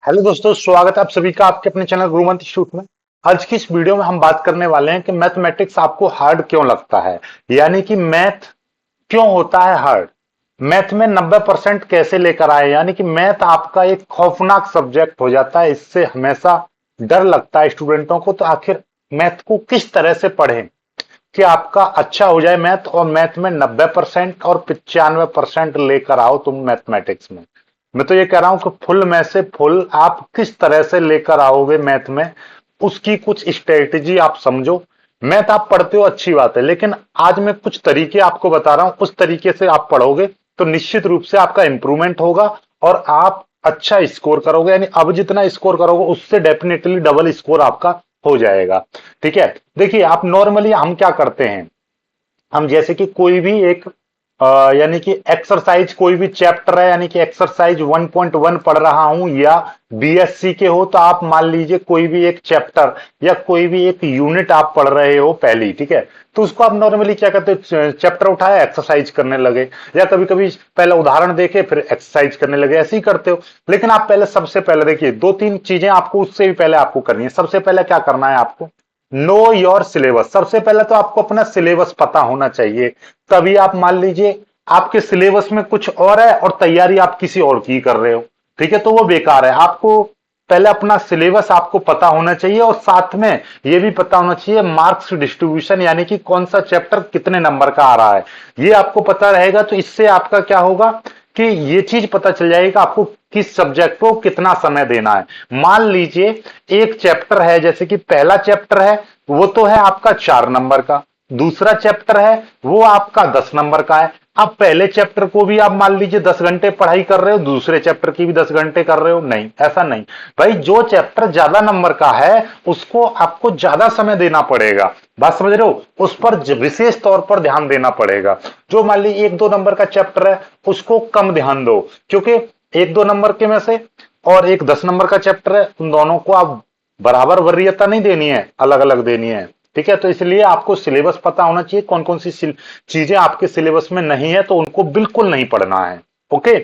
Hello दोस्तों, स्वागत है आप सभी का आपके अपने चैनल गुरुमंत्र इंस्टीट्यूट में। आज की इस वीडियो में हम बात करने वाले हैं कि मैथमेटिक्स आपको हार्ड क्यों लगता है, यानी कि मैथ क्यों होता है हार्ड। मैथ में 90% कैसे लेकर आए, यानी कि मैथ आपका एक खौफनाक सब्जेक्ट हो जाता है। इससे हमेशा डर लगता है स्टूडेंटों को। तो आखिर मैथ को किस तरह से पढ़ें कि आपका अच्छा हो जाए मैथ, और मैथ में 90% और 95% लेकर आओ तुम मैथमेटिक्स में। मैं तो ये कह रहा हूं कि फुल में से फुल आप किस तरह से लेकर आओगे मैथ में, उसकी कुछ स्ट्रेटेजी आप समझो। मैथ आप पढ़ते हो अच्छी बात है, लेकिन आज मैं कुछ तरीके आपको बता रहा हूं, उस तरीके से आप पढ़ोगे तो निश्चित रूप से आपका इंप्रूवमेंट होगा और आप अच्छा स्कोर करोगे। यानी अब जितना स्कोर करोगे उससे डेफिनेटली डबल स्कोर आपका हो जाएगा। ठीक है, देखिए आप नॉर्मली हम क्या करते हैं, हम जैसे कि कोई भी एक यानी कि एक्सरसाइज, कोई भी चैप्टर है, यानी कि एक्सरसाइज 1.1 पढ़ रहा हूं, या बीएससी के हो तो आप मान लीजिए कोई भी एक चैप्टर या कोई भी एक यूनिट आप पढ़ रहे हो पहली, ठीक है, तो उसको आप नॉर्मली क्या करते हो, चैप्टर उठाया एक्सरसाइज करने लगे, या कभी कभी पहले उदाहरण देखे फिर एक्सरसाइज करने लगे, ऐसे ही करते हो। लेकिन आप पहले, सबसे पहले देखिए, दो तीन चीजें आपको उससे भी पहले आपको करनी है। सबसे पहले क्या करना है आपको, नो योर सिलेबस। सबसे पहले तो आपको अपना सिलेबस पता होना चाहिए। तभी आप मान लीजिए आपके सिलेबस में कुछ और है और तैयारी आप किसी और की कर रहे हो, ठीक है, तो वो बेकार है। आपको पहले अपना सिलेबस आपको पता होना चाहिए, और साथ में ये भी पता होना चाहिए मार्क्स डिस्ट्रीब्यूशन, यानी कि कौन सा चैप्टर कितने नंबर का आ रहा है। ये आपको पता रहेगा तो इससे आपका क्या होगा कि ये चीज पता चल जाएगी कि आपको किस सब्जेक्ट को कितना समय देना है। मान लीजिए एक चैप्टर है, जैसे कि पहला चैप्टर है वो तो है आपका 4 नंबर का, दूसरा चैप्टर है वो आपका 10 नंबर का है। अब पहले चैप्टर को भी आप मान लीजिए 10 घंटे पढ़ाई कर रहे हो, दूसरे चैप्टर की भी 10 घंटे कर रहे हो, नहीं, ऐसा नहीं भाई। जो चैप्टर ज्यादा नंबर का है उसको आपको ज्यादा समय देना पड़ेगा, बात समझ रहे हो, उस पर विशेष तौर पर ध्यान देना पड़ेगा। जो मान लीजिए 1-2 नंबर का चैप्टर है उसको कम ध्यान दो, क्योंकि 1-2 नंबर के में से और एक 10 नंबर का चैप्टर है, उन दोनों को आप बराबर वरीयता नहीं देनी है, अलग अलग देनी है। ठीक है, तो इसलिए आपको सिलेबस पता होना चाहिए, कौन कौन सी चीजें आपके सिलेबस में नहीं है तो उनको बिल्कुल नहीं पढ़ना है। ओके,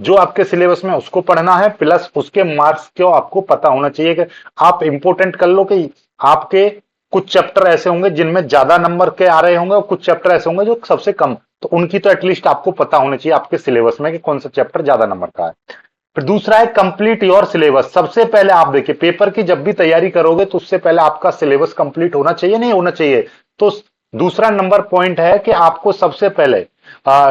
जो आपके सिलेबस में उसको पढ़ना है, प्लस उसके मार्क्स को आपको पता होना चाहिए। कि आप इंपोर्टेंट कर लो कि आपके कुछ चैप्टर ऐसे होंगे जिनमें ज्यादा नंबर के आ रहे होंगे और कुछ चैप्टर ऐसे होंगे जो सबसे कम, तो उनकी तो एटलीस्ट आपको पता होना चाहिए आपके सिलेबस में कि कौन सा चैप्टर ज्यादा नंबर का है। फिर दूसरा है कंप्लीट योर सिलेबस। सबसे पहले आप देखिए, पेपर की जब भी तैयारी करोगे तो उससे पहले आपका सिलेबस कंप्लीट होना चाहिए, नहीं होना चाहिए। तो दूसरा नंबर पॉइंट है कि आपको सबसे पहले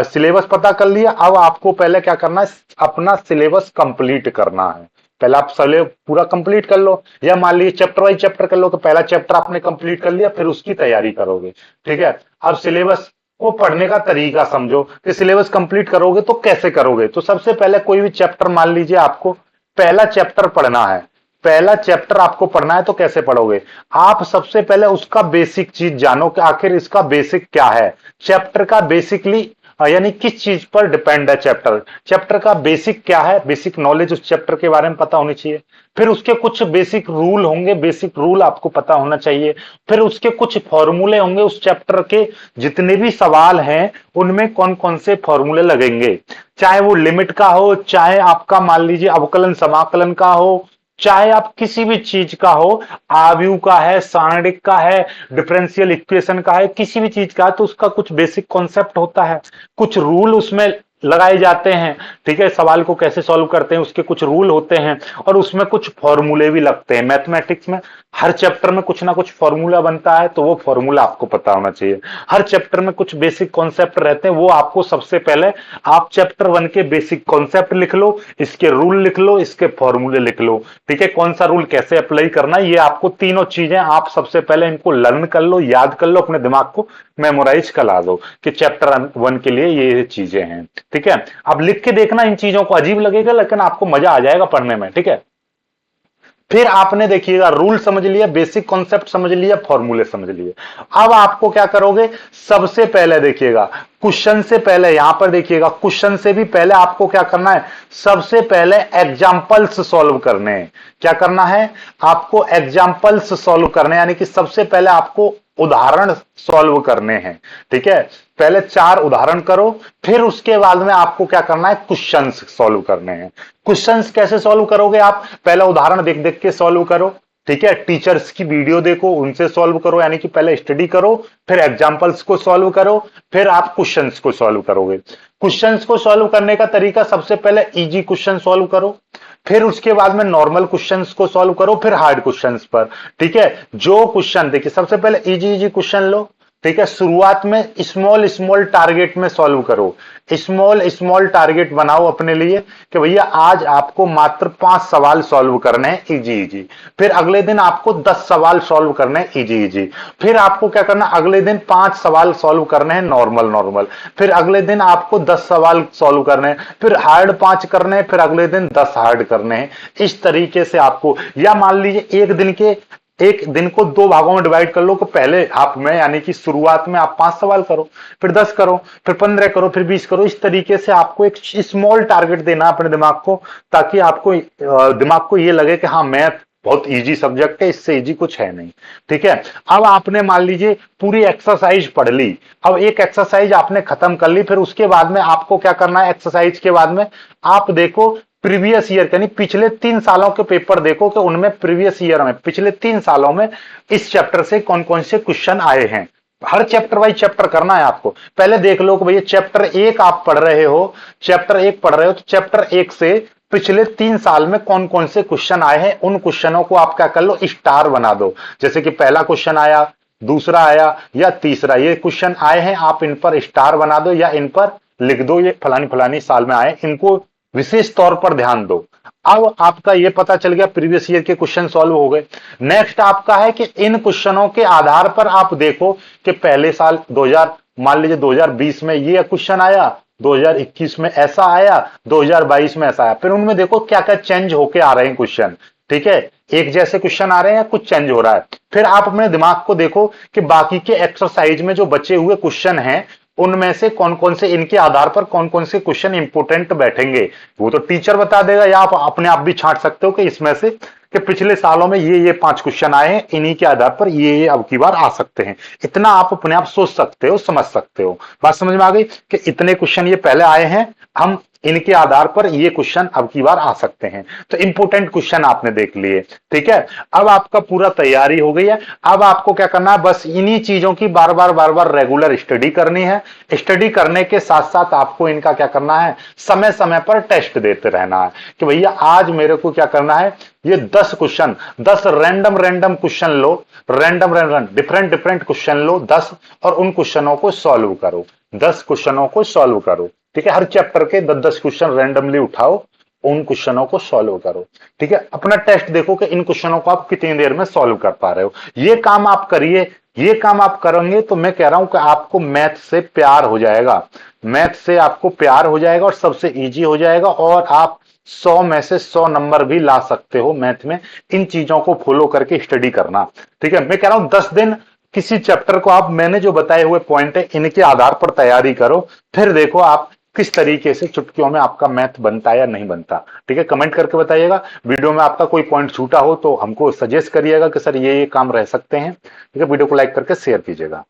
सिलेबस पता कर लिया, अब आपको पहले क्या करना है, अपना सिलेबस कंप्लीट करना है। पहले आप सिलेबस पूरा कंप्लीट कर लो, या मान लीजिए चैप्टर वाइज चैप्टर कर लो, कि पहला चैप्टर आपने कंप्लीट कर लिया फिर उसकी तैयारी करोगे। ठीक है, अब सिलेबस को पढ़ने का तरीका समझो कि सिलेबस कंप्लीट करोगे तो कैसे करोगे। तो सबसे पहले कोई भी चैप्टर मान लीजिए आपको पहला चैप्टर पढ़ना है, पहला चैप्टर आपको पढ़ना है तो कैसे पढ़ोगे, आप सबसे पहले उसका बेसिक चीज जानो कि आखिर इसका बेसिक क्या है। चैप्टर का बेसिकली यानी किस चीज पर डिपेंड है चैप्टर, चैप्टर का बेसिक क्या है, बेसिक नॉलेज उस चैप्टर के बारे में पता होनी चाहिए। फिर उसके कुछ बेसिक रूल होंगे, बेसिक रूल आपको पता होना चाहिए। फिर उसके कुछ फॉर्मूले होंगे, उस चैप्टर के जितने भी सवाल हैं उनमें कौन कौन से फॉर्मूले लगेंगे, चाहे वो लिमिट का हो, चाहे आपका मान लीजिए अवकलन समाकलन का हो, चाहे आप किसी भी चीज का हो, आव्यूह का है, सारणिक का है, डिफरेंशियल इक्वेशन का है, किसी भी चीज का है, तो उसका कुछ बेसिक कॉन्सेप्ट होता है, कुछ रूल उसमें लगाए जाते हैं। ठीक है, सवाल को कैसे सॉल्व करते हैं उसके कुछ रूल होते हैं, और उसमें कुछ फॉर्मूले भी लगते हैं। मैथमेटिक्स में हर चैप्टर में कुछ ना कुछ फॉर्मूला बनता है, तो वो फॉर्मूला आपको पता होना चाहिए। हर चैप्टर में कुछ बेसिक कॉन्सेप्ट रहते हैं, वो आपको सबसे पहले आप चैप्टर 1 के बेसिक कॉन्सेप्ट लिख लो, इसके रूल लिख लो, इसके फॉर्मूले लिख लो। ठीक है, कौन सा रूल कैसे अप्लाई करना है, ये आपको तीनों चीजें आप सबसे पहले इनको लर्न कर लो, याद कर लो, अपने दिमाग को मेमोराइज करा दो कि चैप्टर 1 के लिए ये चीजें हैं। ठीक है, अब लिख के देखना, इन चीजों को अजीब लगेगा लेकिन आपको मजा आ जाएगा पढ़ने में। ठीक है, फिर आपने देखिएगा रूल समझ लिया, बेसिक कॉन्सेप्ट समझ लिया, फॉर्मूले समझ लिए। अब आपको क्या करोगे, सबसे पहले देखिएगा क्वेश्चन से पहले, यहां पर देखिएगा क्वेश्चन से भी पहले आपको क्या करना है, सबसे पहले एग्जांपल्स सॉल्व करने हैं। क्या करना है, आपको एग्जांपल्स सॉल्व करने, यानी कि सबसे पहले आपको उदाहरण सॉल्व करने हैं। ठीक है, पहले 4 उदाहरण करो, फिर उसके बाद में आपको क्या करना है, क्वेश्चंस सॉल्व करने हैं। क्वेश्चंस कैसे सॉल्व करोगे आप, पहले उदाहरण देख देख के सॉल्व करो। ठीक है, टीचर्स की वीडियो देखो, उनसे सॉल्व करो, यानी कि पहले स्टडी करो, फिर एग्जांपल्स को सॉल्व करो, फिर आप क्वेश्चंस को सॉल्व करोगे। क्वेश्चंस को सॉल्व करने का तरीका, सबसे पहले इजी क्वेश्चन सॉल्व करो, फिर उसके बाद में नॉर्मल क्वेश्चंस को सॉल्व करो, फिर हार्ड क्वेश्चंस पर। ठीक है, जो क्वेश्चन देखिए, सबसे पहले इजी इजी क्वेश्चन लो। ठीक है, शुरुआत में स्मॉल स्मॉल टारगेट में सॉल्व करो, स्मॉल स्मॉल टारगेट बनाओ अपने लिए कि भैया आज आपको मात्र 5 सवाल सॉल्व करने हैं इजी इजी, फिर अगले दिन आपको 10 सवाल सॉल्व करने हैं इजी इजी, फिर आपको क्या करना, अगले दिन 5 सवाल सॉल्व करने हैं नॉर्मल नॉर्मल, फिर अगले दिन आपको 10 सवाल सॉल्व करने हैं, फिर हार्ड 5 करने हैं, फिर अगले दिन 10 हार्ड करने हैं। इस तरीके से आपको, या मान लीजिए एक दिन को 2 भागों में डिवाइड कर लो, कि पहले हाफ में यानी कि शुरुआत में आप 5 सवाल करो, फिर 10 करो, फिर 15 करो, फिर 20 करो। इस तरीके से आपको एक स्मॉल टारगेट देना अपने दिमाग को, ताकि आपको दिमाग को ये लगे कि हाँ मैथ बहुत इजी सब्जेक्ट है, इससे इजी कुछ है नहीं। ठीक है, अब आपने मान लीजिए पूरी एक्सरसाइज पढ़ ली, अब एक एक्सरसाइज आपने खत्म कर ली, फिर उसके बाद में आपको क्या करना है, एक्सरसाइज के बाद में आप देखो प्रीवियस ईयर, यानी पिछले 3 सालों के पेपर देखो कि उनमें प्रीवियस ईयर में, पिछले 3 सालों में इस चैप्टर से कौन कौन से क्वेश्चन आए हैं। हर चैप्टर वाइज चैप्टर करना है आपको। पहले देख लो कि भैया चैप्टर 1 आप पढ़ रहे हो, चैप्टर 1 पढ़ रहे हो, तो चैप्टर 1 से पिछले 3 साल में कौन कौन से क्वेश्चन आए हैं, उन क्वेश्चनों को आप क्या कर लो, स्टार बना दो। जैसे कि पहला क्वेश्चन आया, दूसरा आया या तीसरा, ये क्वेश्चन आए हैं, आप इन पर स्टार बना दो या इन पर लिख दो, ये फलानी फलानी साल में आए, इनको विशेष तौर पर ध्यान दो। अब आपका ये पता चल गया, प्रीवियस ईयर के क्वेश्चन सॉल्व हो गए। नेक्स्ट आपका है कि इन क्वेश्चनों के आधार पर आप देखो कि पहले साल 2000, मान लीजिए 2020 में ये क्वेश्चन आया, 2021 में ऐसा आया, 2022 में ऐसा आया, फिर उनमें देखो क्या क्या चेंज होके आ रहे हैं क्वेश्चन। ठीक है, एक जैसे क्वेश्चन आ रहे हैं या कुछ चेंज हो रहा है। फिर आप अपने दिमाग को देखो कि बाकी के एक्सरसाइज में जो बचे हुए क्वेश्चन हैं, उनमें से कौन कौन से, इनके आधार पर कौन कौन से क्वेश्चन इंपोर्टेंट बैठेंगे। वो तो टीचर बता देगा, या आप अपने आप भी छांट सकते हो कि इसमें से कि पिछले सालों में ये 5 क्वेश्चन आए हैं, इन्हीं के आधार पर ये अब की बार आ सकते हैं। इतना आप अपने आप सोच सकते हो, समझ सकते हो। बात समझ में आ गई कि इतने क्वेश्चन ये पहले आए हैं, हम इनके आधार पर ये क्वेश्चन अब की बार आ सकते हैं। तो इंपोर्टेंट क्वेश्चन आपने देख लिए। ठीक है, अब आपका पूरा तैयारी हो गई है। अब आपको क्या करना है, बस इन्हीं चीजों की बार बार रेगुलर स्टडी करनी है। स्टडी करने के साथ साथ आपको इनका क्या करना है, समय समय पर टेस्ट देते रहना है कि भैया आज मेरे को क्या करना है, ये 10 क्वेश्चन, 10 रैंडम रैंडम क्वेश्चन लो, random random different different question लो 10, और उन क्वेश्चनों को सॉल्व करो, 10 क्वेश्चनों को सॉल्व करो। ठीक है, हर चैप्टर के 10-10 क्वेश्चन रैंडमली उठाओ, उन क्वेश्चनों को सॉल्व करो। ठीक है, अपना टेस्ट देखो कि इन क्वेश्चनों को आप कितनी देर में सॉल्व कर पा रहे हो। ये काम आप करिए, ये काम आप करेंगे तो मैं कह रहा हूं कि आपको मैथ से प्यार हो जाएगा, मैथ से आपको प्यार हो जाएगा और सबसे इजी हो जाएगा, और आप 100 में से 100 नंबर भी ला सकते हो मैथ में, इन चीजों को फॉलो करके स्टडी करना। ठीक है, मैं कह रहा हूं 10 दिन किसी चैप्टर को आप, मैंने जो बताए हुए पॉइंट है इनके आधार पर तैयारी करो, फिर देखो आप किस तरीके से चुटकियों में आपका मैथ बनता है या नहीं बनता। ठीक है, कमेंट करके बताइएगा। वीडियो में आपका कोई पॉइंट छूटा हो तो हमको सजेस्ट करिएगा कि सर ये काम रह सकते हैं। ठीक है, वीडियो को लाइक करके शेयर कीजिएगा।